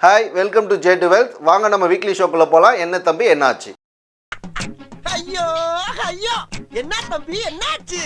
Hi, welcome to J2 Wealth. வாங்க நம்ம weekly ஷோக்குள்ள போலாம். என்ன தம்பி என்னாச்சு? ஐயோ ஐயோ என்ன தம்பி என்னாச்சு?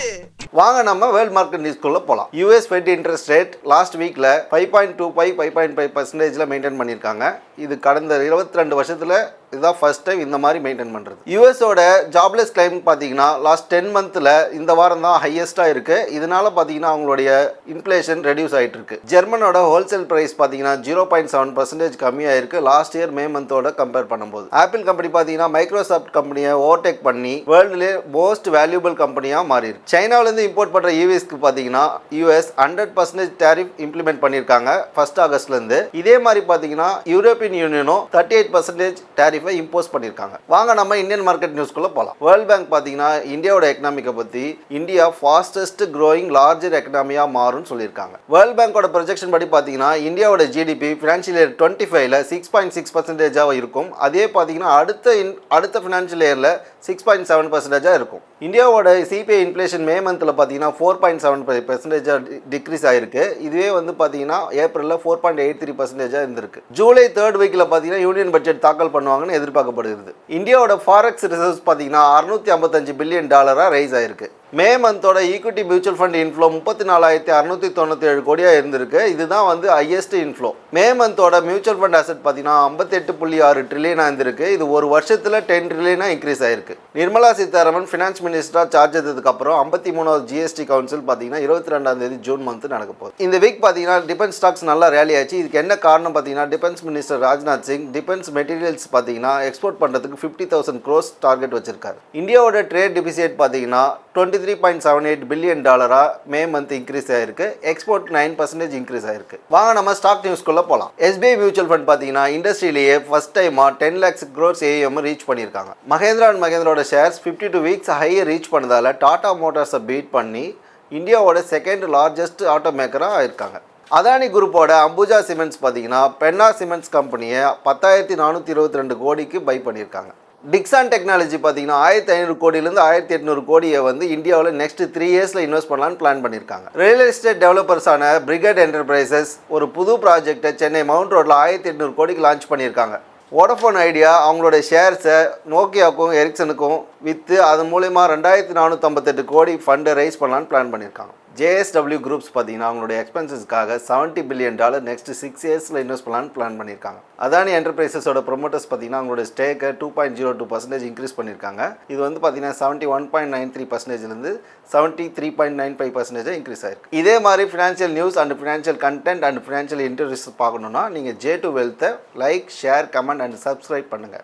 வாங்க நம்ம வேர்ல்ட் மார்க்கெட் நியூஸ்க்குள்ள போலாம். US fed interest rate last வீக்ல 5.25 மெயின்டைன் பண்ணியிருக்காங்க. இது கடந்த 22 வருஷத்துல இதுதான் ஃபர்ஸ்ட் டைம் இந்த மாதிரி மெயின்டைன் பண்ணுறது. யூஎஸோட ஜாப்லெஸ் கிளைம் பார்த்தீங்கன்னா லாஸ்ட் 10 மந்த்தில் இந்த வாரம் தான் ஹையஸ்ட்டாக இருக்குது. இதனால பார்த்தீங்கன்னா அவங்களுடைய இன்ஃப்ளேஷன் ரெடியூஸ் ஆகிட்டு இருக்கு. ஜெர்மனோட ஹோல்சேல் ப்ரைஸ் பார்த்தீங்கன்னா 0.7% கம்மியாக இருக்குது லாஸ்ட் இயர் மே மந்தோட கம்பேர் பண்ணும்போது. ஆப்பிள் கம்பெனி பார்த்தீங்கன்னா மைக்ரோசாஃப்ட் கம்பெனியை ஓவர்டேக் பண்ணி வேர்ல்டுலேயே மோஸ்ட் வேல்யூபிள் கம்பெனியாக மாறி இருக்கு. சைனாவிலேருந்து இம்போர்ட் பண்ணுற யூஎஸ்க்கு பார்த்தீங்கன்னா யூஎஸ் 100% டேரிஃப் இம்ப்ளிமெண்ட் பண்ணியிருக்காங்க 1 ஆகஸ்ட்லேருந்து. இதே மாதிரி பார்த்தீங்கன்னா யூரோப்பியன் யூனியனும் 38% டேரிஃப் இம்போஸ் பண்ணிருக்காங்க. வாங்க நம்ம இந்தியன் மார்க்கெட் நியூஸ்க்குள்ள போலாம். வேர்ல்ட் பேங்க் பாத்தீங்கன்னா இந்தியாவோட எக்கனாமிக்கை பத்தி இந்தியா ஃபாஸ்டஸ்ட் க்ரோயிங் லார்ஜர் எக்கனாமியா மாறும்னு சொல்லியிருக்காங்க. வேர்ல்ட் பேங்கோட ப்ரொஜெக்ஷன் படி பாத்தீங்கன்னா இந்தியாவோட ஜிடிபி ஃபினான்ஷியல் இயர் 25ல 6.6% இருக்கும். அதே பாத்தீங்கன்னா அடுத்த ஃபினான்ஷியல் இயர்ல 6.7% இருக்கும். இந்தியாவோட சிபிஐ இன்ஃப்ளேஷன் மே மந்த்ல பாத்தீங்கன்னா 4.75% டிக்ரீஸ் ஆயிருக்கு. இதுவே வந்து பாத்தீங்கன்னா ஏப்ரல்ல 4.83% இருந்திருக்கு. ஜூலை 3rd வீக்ல பாத்தீங்கன்னா யூனியன் பட்ஜெட் தாக்கல் பண்ணுவாங்கன்னு எதிர்பார்க்கப்படுகிறது. இந்தியாவோட ஃபாரெக்ஸ் ரிசர்வ்ஸ் பாத்தீங்கன்னா $655 பில்லியன் ரைஸ் ஆயிருக்கு. மே மந்தோட ஈக்விட்டி மியூச்சுவல் ஃபண்ட் இன்ஃப்ளோ 34,697 கோடியா இருந்திருக்கு. இதுதான் வந்து ஹையஸ்ட் இன்ஃப்ளோ. மே மந்தோட மியூச்சுவல் ஃபண்ட் அசெட் பார்த்தீங்கன்னா 58.6 ட்ரில்லியனா இருந்திருக்கு. இது ஒரு வருஷத்துல 10 ட்ரில்லியனா இன்க்ரீஸ் ஆயிருக்கு. நிர்மலா சீதாராமன் ஃபினான்ஸ் மினிஸ்டரா சார்ஜ் எடுத்ததுக்கு அப்புறம் 53வது ஜிஎஸ்டி கவுன்சில் பார்த்தீங்கன்னா 22ஆம் தேதி ஜூன் மந்த் நடக்க போகுது. இந்த வீக் பார்த்தீங்கன்னா டிஃபென்ஸ் ஸ்டாக்ஸ் நல்லா ரேலி ஆச்சு. இதுக்கு என்ன காரணம் பார்த்தீங்கன்னா defence minister Rajnath Singh defence materials பார்த்தீங்கன்னா எக்ஸ்போர்ட் பண்ணுறதுக்கு 50,000 crores டார்கெட் வச்சிருக்காரு. இந்தியாவோட ட்ரேட் டெபிசிட் பார்த்தீங்கன்னா $23.78 பில்லியன் மே மந்த் இன்க்ரீஸ் ஆயிருக்கு. எக்ஸ்போர்ட் 9% இன்க்ரீஸ் ஆயிருக்கு. வாங்க நம்ம ஸ்டாக் நியூஸ்க்குள்ள போலாம். எஸ்பிஐ மியூச்சுவல் ஃபண்ட் பாத்தீங்கன்னா இண்டஸ்ட்ரியிலேயே ஃபர்ஸ்ட் டைமா 10 lakhs crores ஏஎம் ரீச் பண்ணியிருக்காங்க. மஹேந்திரா அண்ட் மஹேந்திரோட ஷேர்ஸ் 52 வீக்ஸ் ஹையை ரீச் பண்ணதால டாடா மோட்டார்ஸை பீட் பண்ணி இந்தியாவோட செகண்ட் லார்ஜஸ்ட் ஆட்டோ மேக்கராக இருக்காங்க. அதானி குரூப்போட அம்புஜா சிமெண்ட்ஸ் பார்த்தீங்கன்னா பென்னா சிமெண்ட்ஸ் கம்பெனியை 10,422 கோடிக்கு பை பண்ணியிருக்காங்க. டிக்ஸான் டெக்னாலஜி பார்த்தீங்கன்னா 1,500 கோடியிலேருந்து 1,800 கோடியை வந்து இந்தியாவில் நெக்ஸ்ட் 3 இயர்ஸில் இன்வெஸ்ட் பண்ணலான்னு பிளான் பண்ணியிருக்காங்க. ரியல் எஸ்டேட் டெவலப்பர்ஸான பிரிகேட் என்டர்பிரைசஸ் ஒரு புது ப்ராஜெக்டை சென்னை மவுண்ட் ரோட்டில் 1,800 கோடிக்கு லான்ச் பண்ணியிருக்காங்க. வோடஃபோன் ஐடியா அவங்களோட ஷேர்ஸை நோக்கியாவுக்கும் எரிக்சனுக்கும் விற்று அதன் மூலயமா 2,458 கோடி ஃபண்டை ரைஸ் பண்ணலான்னு பிளான் பண்ணியிருக்காங்க. ஜேஎஸ்டபிள்யூ குரூப்ஸ் பார்த்தீங்கன்னா அவங்களுடைய எக்ஸ்பென்சஸ்க்காக $70 பில்லியன் நெக்ஸ்ட் 6 இயர்ஸில் இன்வெஸ்ட் பண்ணலான்னு பிளான் பண்ணியிருக்காங்க. அதானி என்டர்பிரைசஸோட ப்ரொமோட்டர்ஸ் பார்த்தீங்கன்னா அவங்களோட ஸ்டேக்கை 2.02% இன்க்ரீஸ் பண்ணியிருக்காங்க. இது வந்து பார்த்தீங்கன்னா 71.93%லேருந்து 73.95% இன்க்ரீஸ் ஆயிருக்கு. இதே மாதிரி financial news and financial content and financial interviews பார்க்கணுன்னா நீங்கள் J2 Wealth like, share, comment and subscribe பண்ணுங்கள்.